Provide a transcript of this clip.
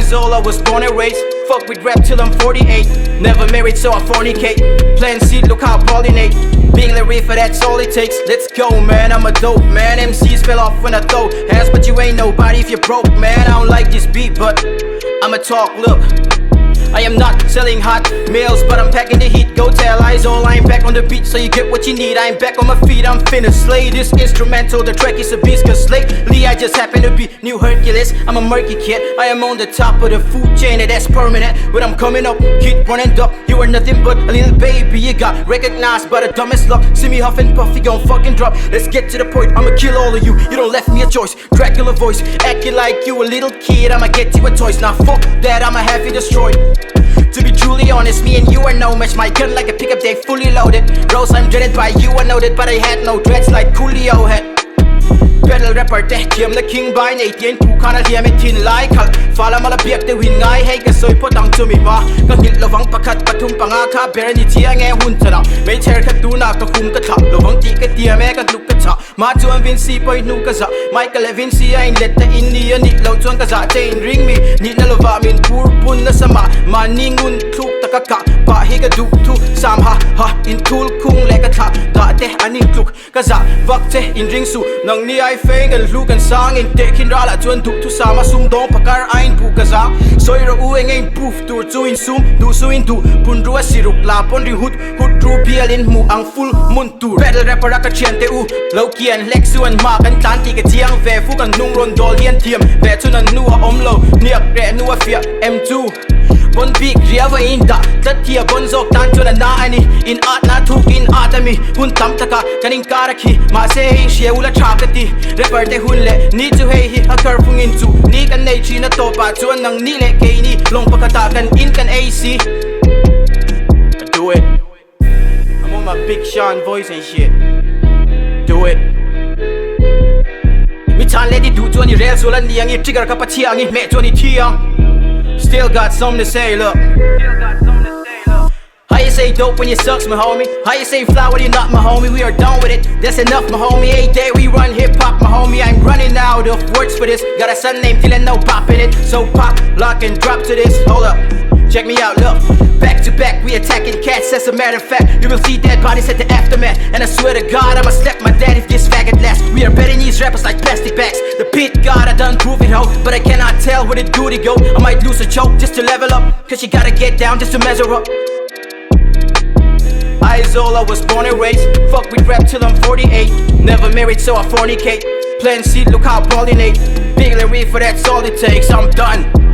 Isola was born and raised. Fuck with rap till I'm 48. Never married so I fornicate. Plant seed, look how I pollinate. Being Larry for that's all it takes. Let's go man, I'm a dope man. MCs fell off when I throw hands, but you ain't nobody if you're broke man. I don't like this beat but I'ma talk, look. I am not selling hot meals, but I'm packing the heat. Go tell Isola I'm back on the beat, so you get what you need. I'm back on my feet, I'm finna slay this instrumental. The track is a beast, cause lately I just happen to be new Hercules. I'm a murky kid, I am on the top of the food chain, and that's permanent. But I'm coming up, keep running up. You are nothing but a little baby, you got recognized by the dumbest luck. See me huff and puff, you gon' fucking drop. Let's get to the point, I'ma kill all of you. You don't left me a choice, Dracula voice, acting like you a little kid. I'ma get you a toys, now fuck that, I'ma have you destroyed. To be truly honest, me and you are no match. My gun like a pickup, they fully loaded. Rose, I'm dreaded by you, I noted, but I had no dreads like Coolio had. Battle rapper แต่เทียมและ King by ในเตียนกูข้านาเทียมไม่ทินไล่ขัดฟ้าละมาละเบียกแต่วินง่ายให้กระซวยพอดังจะมีมาก็หิดระวังประคัดปทุมปังอาคาเบรนิเทียแง่หุ่นจะดังไม่เชร์คัดตูนาก็คุมกระถับระวังตีกระเตียแม่ก็ลุกกระฉะมาจวนวินซีปอยนูกระจะไม่ก็เลวินซีไอ้เล็ดแต่อินเดียนิดเราจวนกระจะเจนริงมีนิดนั่นละว่ามินปูร์ปุ่นและสมามานิ่งุนทุกตะกะกะปะให้กระดูทุกสามฮะอินทูลคุงและกระถะกะเตะอันนี้ทุกกระจะวักเจอินริงสูนังนี่ไอเฟงกันลูกSangin tekin rala tuan duk tu sama sum dong pakar ain bu kaza soi ro ueng ein proof tur chuin sum du suin du pun rua siruk la pon ri hut ru bialin mu ang full mun tur battle rapper ka chen te u lo kian lexu an ma kan tan ti ka chiang ve fu kan nung ron dol hian thiam ve chun an nu om lo niak re nu a fia m2 Bon big riava inda Tatia bon zok tan chuna na ani In art na thuk in art ami Hun tam taka kaning karaki Ma se hei shia ula chakati Rapper te hun le Ni tu hei hi a karfung in tu Ni kan nei chi na topa Chuan nang ni le kei ni Long pakata kan in kan AC I do it I'm on my Big Sean voice and shit Do it Mi chan le di du chuan ni rel sulan liang I trigger ka pa chiang I me chuan I thiang Still got something to say, look. How you say dope when you sucks, my homie? How you say fly when you're not, my homie? We are done with it, that's enough, my homie. Every day we run hip-hop, my homie. I'm running out of words for this. Got a son named Dylan, no pop in it. So pop, lock and drop to this. Hold up, check me out, look. Back to back, we attacking cats. As a matter of fact, you will see dead bodies at the aftermath. And I swear to God, I'ma slap my dad if this faggot lasts. We are betting these rappers like plastic bags. The pit God, I done prove it, ho. But I cannot tell where the duty go. I might lose a choke just to level up. Cause you gotta get down just to measure up. Isola was born and raised. Fuck with rap till I'm 48. Never married so I fornicate. Plant seed, look how I pollinate. Big Larry for that's all it takes. I'm done.